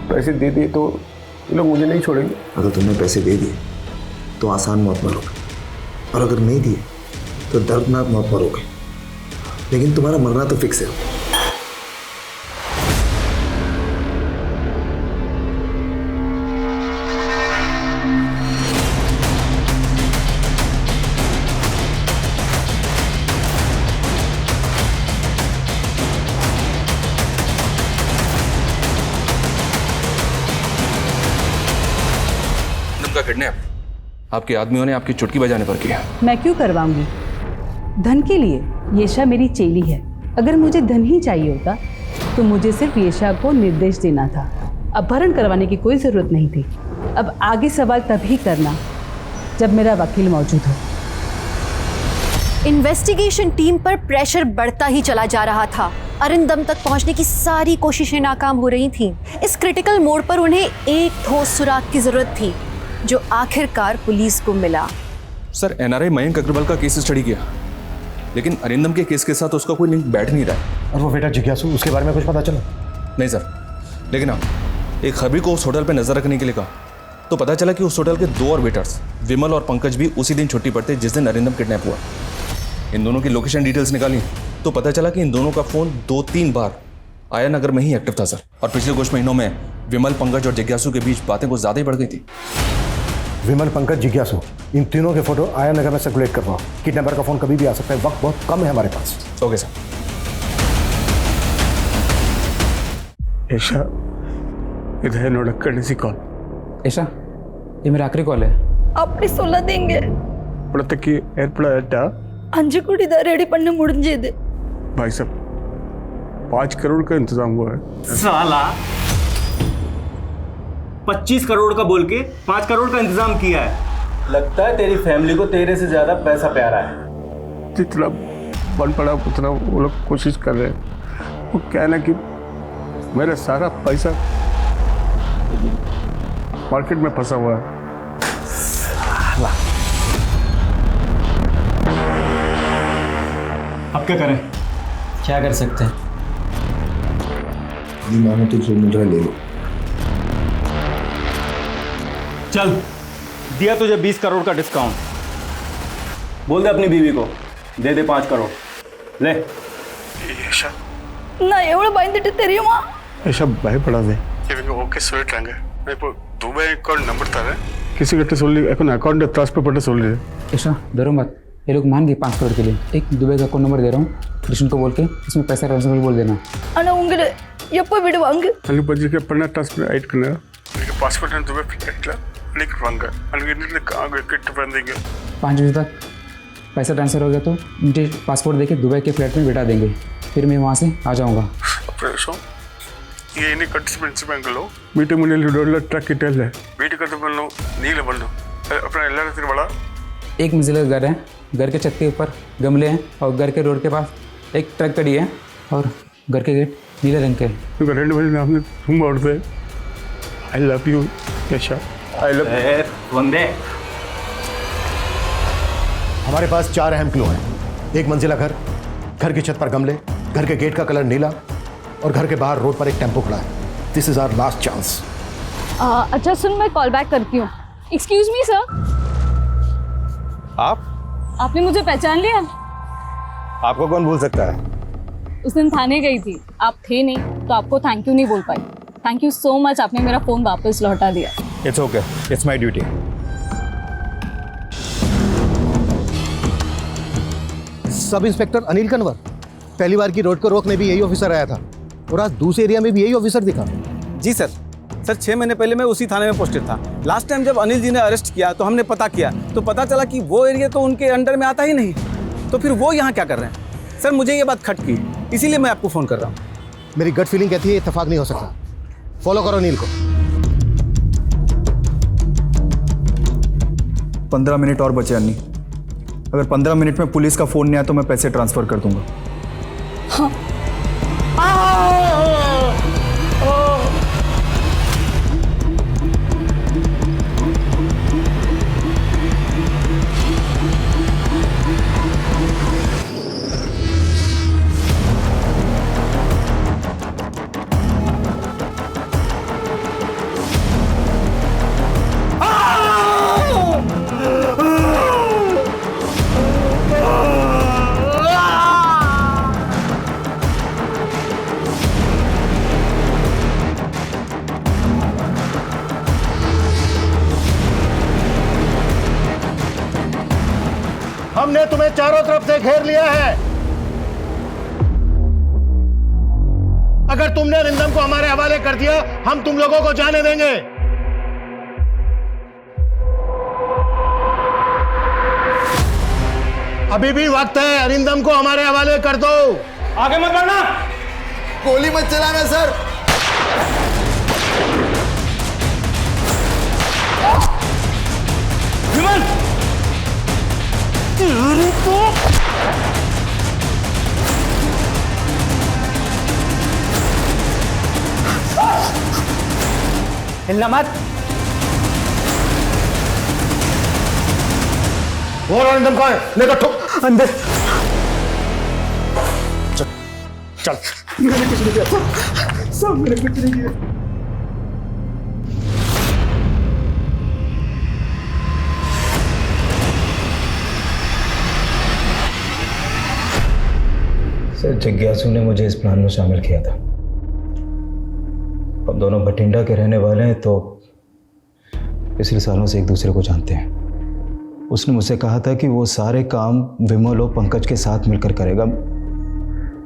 पैसे दे दिए तो ये लोग मुझे नहीं छोड़ेंगे। अगर तुमने पैसे दे दिए तो आसान मौत मरोगे, और अगर नहीं दिए तो दर्दनाक मौत मरोगे। लेकिन तुम्हारा मरना तो फिक्स है। का किडनैप आपके आदमियों ने आपकी चुटकी बजाने पर किया। मैं क्यों करवाऊंगी? धन के लिए? येशा मेरी चेली है। अगर मुझे धन ही चाहिए होता तो मुझे सिर्फ येशा को निर्देश देना था, अपहरण करवाने की कोई ज़रूरत नहीं थी। अब आगे सवाल तभी करना जब मेरा वकील मौजूद हो। इन्वेस्टिगेशन टीम पर प्रेशर बढ़ता ही चला जा रहा था। अरिंदम तक पहुंचने की सारी कोशिशें नाकाम हो रही थीं। इस क्रिटिकल मोड़ पर उन्हें एक ठोस सुराग की जरूरत थी, जो आखिरकार पुलिस को मिला। सर, एनआरआई मयंक अग्रवाल का केस स्टडी किया, लेकिन अरिंदम के केस के साथ उसका कोई लिंक बैठ नहीं रहा है। और वो बेटा जिज्ञासु, उसके बारे में कुछ पता चला? नहीं सर, लेकिन हाँ, एक खबरी को उस होटल पर नजर रखने के लिए कहा तो पता चला कि उस होटल के 2 और वेटर्स, विमल और पंकज, भी उसी दिन छुट्टी पर थे जिस दिन अरिंदम किडनैप हुआ। इन दोनों की लोकेशन डिटेल्स निकाली तो पता चला कि इन दोनों का फोन 2-3 बार आया नगर में ही एक्टिव था सर। और पिछले कुछ महीनों में विमल, पंकज और जिज्ञासु के बीच बातें कुछ ज़्यादा ही बढ़ गई थी। विमल, पंकज, जिज्ञासु, इन तीनों के फोटो आया नगर में सर्कुलेट कर रहा हूँ। किडनैपर का फोन कभी भी आ सकता है, वक्त बहुत कम है हमारे पास। Okay sir. ऐशा इधर नोड़कने सी कॉल। ऐशा, ये मेरा आखिरी कॉल है। अपने 16 देंगे इప్పటికి ఏర్పడట 5 कोटी रेडी पढ़ने मुड़े दे। भाई साहब 5 करोड़ का इंतजाम हुआ है। साला 25 करोड़ का बोल के 5 करोड़ का इंतजाम किया है। लगता है तेरी फैमिली को तेरे से ज्यादा पैसा प्यारा है। जितना बन पड़ा उतना वो लोग कोशिश कर रहे हैं। वो क्या है ना कि मेरा सारा पैसा मार्केट में फंसा हुआ है। अब क्या करें? क्या कर सकते हैं? मानो तो जो मिल रहा है ले लो। चल, दिया तुझे 20 करोड़ का डिस्काउंट। बोल दे अपनी बीवी को दे दे 5 करोड़। ले। ना एवढं बांधिட்டு தெரியுமா? ऐसा பயப்படாதே दे இவங்க ஓகே சொல்லிட்டாங்க. நான் இப்போ துபாய் அக்கவுண்ட் நம்பர் தரேன். किसी கிட்ட சொல்லி அக்கவுண்ட் ट्रांसफर பண்ண சொல்லு। ऐशा, डरो मत, ये लोग मान गए 5 करोड़ के लिए। एक दुबई का अकाउंट नंबर दे रहा हूँ, कृष्ण को बोल के इसमें पैसा ट्रांसफर बोल देना। ஆனா உங்களை எப்போ விடுவாங்க? அன்னைக்கு பட்ஜெட் பண்ண ट्रांसफर ऐड करना। எனக்கு பாஸ்போர்ட் दुबई फ्लाइट ला அன்னைக்கு வாங்க। அன்னைக்கு இன்னில காங்க கிட்ட வந்தீங்க। 5 बजे तक पैसा ट्रांसफ़र हो गया तो मुझे पासपोर्ट देके दुबई के फ्लैट में बिठा देंगे, फिर मैं वहाँ से आ जाऊँगा। ये कट्स बैंक मीटे मुझे ट्रक की टेल है वीट करते बनो नीले बनो अपना एल्ला रहते बड़ा। एक मंजिला घर है, घर के छत के ऊपर गमले हैं और घर के रोड के पास एक ट्रक खड़ी है और घर के गेट नीले रंग के। करेंट वाले नाम ने तुम उड़ते आई लव यू यशा आई लव वंदे। हमारे पास 4 अहम क्लू हैं। एक मंजिला घर, घर की छत पर गमले, घर के गेट का कलर नीला और घर के बाहर रोड पर एक टेम्पो खड़ा है। This is our last chance. अच्छा सुन, मैं कॉल बैक करती हूँ। Excuse me sir. आपने मुझे पहचान लिया? आपको कौन भूल सकता है? उस दिन थाने गई थी, आप थे नहीं तो आपको थैंक यू नहीं बोल पाई। थैंक यू सो मच, आपने मेरा फ़ोन वापस लौटा दिया। It's okay, it's my duty. Sub inspector Anil Kanwar, पहली बार की रोड को रोकने भी यही ऑफिसर आया था और आज दूसरे एरिया में भी यही ऑफिसर दिखा। जी सर। 6 महीने पहले मैं उसी थाने में पोस्टेड था। लास्ट टाइम जब अनिल जी ने अरेस्ट किया तो हमने पता किया तो पता चला कि वो एरिया तो उनके अंडर में आता ही नहीं, तो फिर वो यहाँ क्या कर रहे हैं? सर मुझे ये बात खटकी, इसीलिए मैं आपको फ़ोन कर रहा हूँ। मेरी गट फीलिंग कहती है इत्तेफाक नहीं हो सकता। फॉलो करो अनिल को। 15 मिनट और बचे अन्नी। अगर 15 मिनट में पुलिस का फ़ोन नहीं आया तो मैं पैसे ट्रांसफ़र कर दूंगा। हाँ। हमने तुम्हें चारों तरफ से घेर लिया है। अगर तुमने अरिंदम को हमारे हवाले कर दिया, हम तुम लोगों को जाने देंगे। अभी भी वक्त है, अरिंदम को हमारे हवाले कर दो। आगे मत बढ़ना। गोली मत चलाना सर। विमल तो हिलना मत। वो अरिंदम कौन है? लेकर ठोक अंदर। चल। मैंने कुछ नहीं किया सब मैंने कुछ नहीं किया। सर जिज्ञासु ने मुझे इस प्लान में शामिल किया था। हम दोनों भटिंडा के रहने वाले हैं तो पिछले सालों से एक दूसरे को जानते हैं। उसने मुझसे कहा था कि वो सारे काम विमल और पंकज के साथ मिलकर करेगा।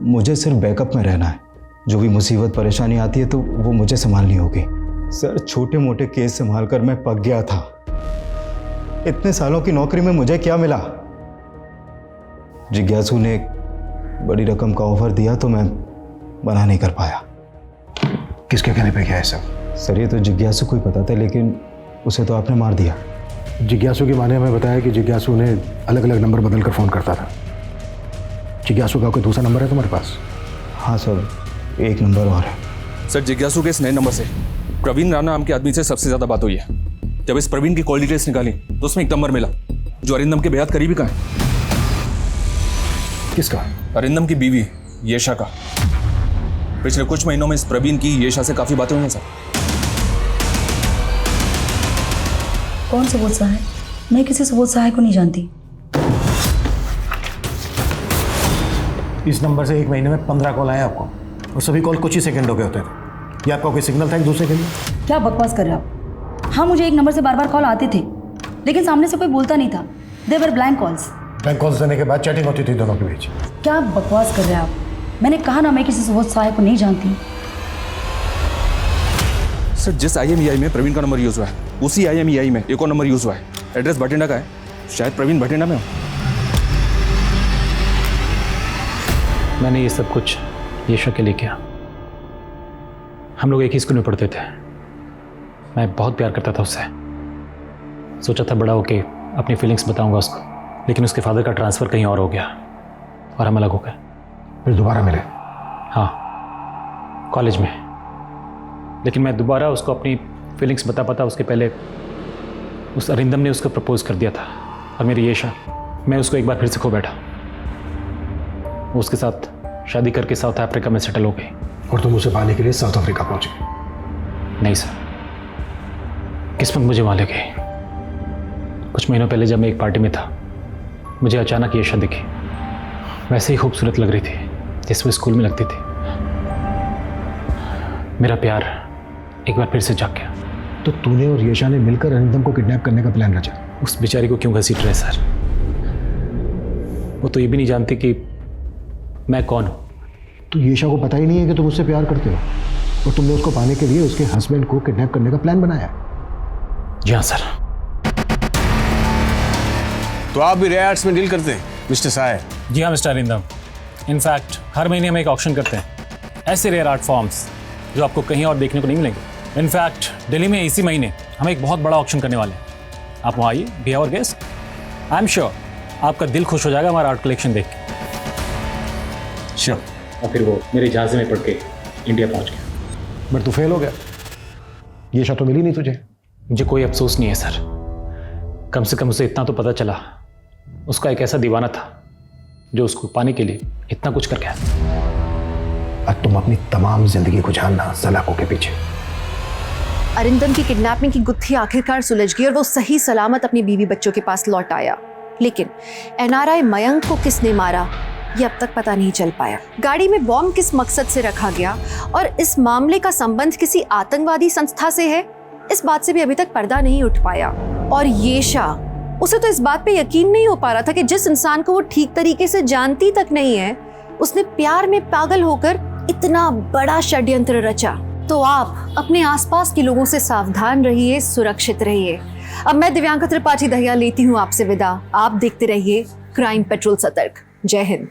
मुझे सिर्फ बैकअप में रहना है। जो भी मुसीबत परेशानी आती है तो वो मुझे संभालनी होगी। सर छोटे मोटे केस संभाल कर मैं पक गया था। इतने सालों की नौकरी में मुझे क्या मिला? जिज्ञासु ने बड़ी रकम का ऑफर दिया तो मैं मना नहीं कर पाया। किसके कहने पे क्या है सब? सर ये तो जिज्ञासु को ही पता था, लेकिन उसे तो आपने मार दिया। जिज्ञासु की माँ ने हमें बताया कि जिज्ञासु ने अलग अलग नंबर बदल कर फ़ोन करता था। जिज्ञासु का कोई दूसरा नंबर है तुम्हारे पास? हाँ सर, एक नंबर और है। सर जिज्ञासु के इस नए नंबर से प्रवीण राणा नाम के आदमी से सबसे ज़्यादा बात हुई है। जब इस प्रवीण की कॉल डिटेल्स निकाली तो उसमें एक नंबर मिला जो अरिंदम के बेहद करीबी का है। किसका? अरिंदम की बीवी येशा का। पिछले कुछ महीनों में इस प्रवीण की येशा से काफी बातें हुई हैं सर। कौन सबूत सहाय? मैं किसी सबूत सहाय को नहीं जानती। इस नंबर से एक महीने में 15 कॉल आए आपको और सभी कॉल कुछ ही सेकंडों के होते थे। ये आपका कोई सिग्नल था एक दूसरे के लिए? क्या बकवास कर रहे हो आप? हाँ मुझे एक नंबर से बार बार कॉल आते थे, लेकिन सामने से कोई बोलता नहीं था। दे वर ब्लैंक कॉल्स। ब्लैंक कॉल्स देने के बाद चैटिंग होती थी दोनों के बीच। क्या बकवास कर रहे हैं आप? मैंने कहा ना मैं किसी सबूत सहाय को नहीं जानती। सर जिस IMEI में प्रवीण का नंबर यूज हुआ है उसी IMEI में एक और नंबर यूज हुआ है। एड्रेस भटिंडा का है। शायद प्रवीण भटिंडा में हो। मैंने ये सब कुछ येशा के लिए किया। हम लोग एक ही स्कूल में पढ़ते थे। मैं बहुत प्यार करता था उससे। सोचा था बड़ा होके अपनी फीलिंग्स बताऊंगा उसको, लेकिन उसके फादर का ट्रांसफ़र कहीं और हो गया और हम अलग हो गए। फिर दोबारा मिले? हाँ, कॉलेज में। लेकिन मैं दोबारा उसको अपनी फीलिंग्स बता उसके पहले उस अरिंदम ने उसको प्रपोज कर दिया था, और मेरी येशा, मैं उसको एक बार फिर से खो बैठा। वो उसके साथ शादी करके साउथ अफ्रीका में सेटल हो गई। और तुम उसे पाने के लिए साउथ अफ्रीका पहुंचे? नहीं सर, किस्मत मुझे वहाँ ले गई। कुछ महीनों पहले जब मैं एक पार्टी में था, मुझे अचानक येशा दिखी। वैसे ही खूबसूरत लग रही थी जैसे वो स्कूल में लगती थी। मेरा प्यार एक बार फिर से जाग गया। तो तूने और येशा ने मिलकर अरिंदम को किडनैप करने का प्लान रचा? उस बेचारी को क्यों घसीट रहे सर? वो तो ये भी नहीं जानती कि मैं कौन हूँ। तो येशा को पता ही नहीं है कि तुम उससे प्यार करते हो, और तुमने उसको पाने के लिए उसके हस्बैंड को किडनैप करने का प्लान बनाया? जी हाँ सर। तो आप भी रेयर आर्ट्स में डील करते हैं मिस्टर साय? जी हाँ मिस्टर अरिंदम। इनफैक्ट हर महीने हम एक ऑक्शन करते हैं, ऐसे रेयर आर्ट फॉर्म्स जो आपको कहीं और देखने को नहीं मिलेंगे। इनफैक्ट दिल्ली में इसी महीने हम एक बहुत बड़ा ऑक्शन करने वाले हैं। आप वहाँ आइए, be our guest. I am sure आपका दिल खुश हो जाएगा हमारा आर्ट कलेक्शन देख के। श्योर। और फिर वो मेरे जहाज़ में पढ़ के इंडिया पहुँच गया। बट तू फेल हो गया, येशा तो मिली नहीं तुझे। मुझे कोई अफसोस नहीं है सर। कम से कम उसे इतना तो पता चला, उसका एक ऐसा दीवाना था जो उसको पाने के लिए इतना कुछ कर गया। अब तुम अपनी तमाम जिंदगी को जानना सलाखों के पीछे। अरिंदम की किडनैपिंग की गुत्थी आखिरकार सुलझ गई और वो सही सलामत अपनी बीवी बच्चों के पास लौट आया। लेकिन एनआरआई मयंक को किसने मारा ये अब तक पता नहीं चल पाया। गाड़ी में बॉम्ब किस मकसद से रखा गया और इस मामले का संबंध किसी आतंकवादी संस्था से है, इस बात से भी अभी तक पर्दा नहीं उठ पाया। और येशा, उसे तो इस बात पे यकीन नहीं हो पा रहा था कि जिस इंसान को वो ठीक तरीके से जानती तक नहीं है, उसने प्यार में पागल होकर इतना बड़ा षड्यंत्र रचा। तो आप अपने आसपास के लोगों से सावधान रहिए, सुरक्षित रहिए। अब मैं दिव्यांका त्रिपाठी दहिया लेती हूँ आपसे विदा। आप देखते रहिए क्राइम पेट्रोल सतर्क। जय हिंद।